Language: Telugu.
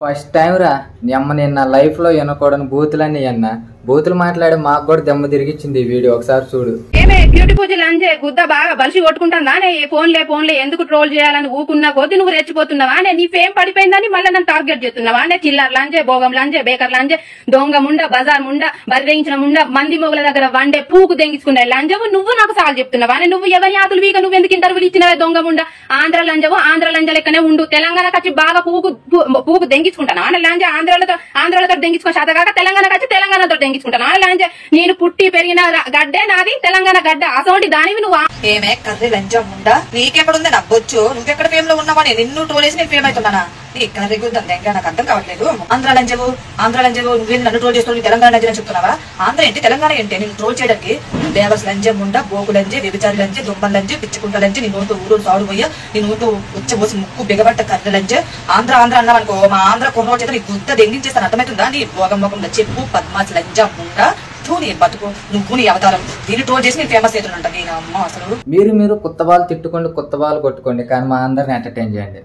ఫస్ట్ టైం రా నీ అమ్మ నేను నా లైఫ్ లో వినకూడని బూతులన్నీ అన్న బూతులు మాట్లాడి మాకు కూడా దెమ్మ తిరిగిచ్చింది ఈ వీడియో ఒకసారి చూడు. ఏమే బ్యూటీ పూజలు అంజే గుద్ద బాగా బలిసి కొట్టుకుంటాందా ఫోన్లే ఎందుకు ట్రోల్ చేయాలని ఊకున్నా కొద్ది నువ్వు రెచ్చిపోతున్నావా నీ ఫేమ్ పడిపోయిందని మళ్ళీ నన్ను టార్గెట్ చేస్తున్నావా చిల్లర్ లంజే భోగం లంజే బేకర్ లంజే దొంగ ముండ బజార్ ముండ బరిదెంచిన ముండ మంది మొగుల దగ్గర వండే పూకు దెంగించుకునే లంజవు నువ్వు నాకు సాగు చెప్తున్నావా నువ్వు ఎవరి ఆతులు వీక నువ్వు ఎందుకు ఇంటర్వ్యూలు ఇచ్చినవే దొంగ ముండ ఆంధ్ర లంజవు ఆంధ్ర లంజ లెక్కనే ఉండు తెలంగాణకు వచ్చి బాగా పూకు దెంగించుకుంటానా లంజ ఆంధ్రాలతో దెంగించుకో శాతగాక తెలంగాణకు వచ్చి తెలంగాణతో దెంగించుకుంటానా లంజ నేను పుట్టి పెరిగిన గడ్డే నాది తెలంగాణ గడ్డ అసోంటి దానివి నువ్వు ఏమే కర్రీ లంచం ఉండా నీకెక్కడుంది నవ్వచ్చు నువ్వెక్కడ ఫేమ్ లో ఉన్నావని నిన్ను ట్రోల్ నేను ఫేమ్ అవుతున్నానా నీ కర్రీ గుద్దంగా నాకు అర్థం కావట్లేదు. ఆంధ్ర లంజవు నువ్వేంది నన్ను ట్రోల్ చేస్తున్నావు తెలంగాణ లంజ అని చెప్తున్నావా? ఆంధ్ర ఏంటి తెలంగాణ ఏంటి నేను ట్రోల్ చేయడానికి? దేవస్ లంజం ఉండా బోగు లంజే వ్యభిచారి లంజే దొంగ లంజే పిచ్చుకుంట లంజే నీ నోటు ఊరు సాడు పోయా నీ నోటు ఉచ్చబోసి ముక్కు బిగబట్ట కర్రీ లంజే ఆంధ్ర అన్నావనుకో మా ఆంధ్ర కుర్రోడు చేత నీ గుద్ద దెంగించేస్తాను అర్థమవుతుందా? నీ భోగం మొగంలో చెప్పు పద్మాస్ లంజం ఉండా నీ బతుకు నువ్వు నీ అవతారం దీన్ని ట్రోల్ చేసి నేను ఫేమస్ అవుతున్నా. నేను అమ్మ అసలు మీరు కొత్త వాళ్ళు తిట్టుకోండి కొత్త వాళ్ళు కొట్టుకోండి కానీ మా అందరిని ఎంటర్టైన్ చేయండి.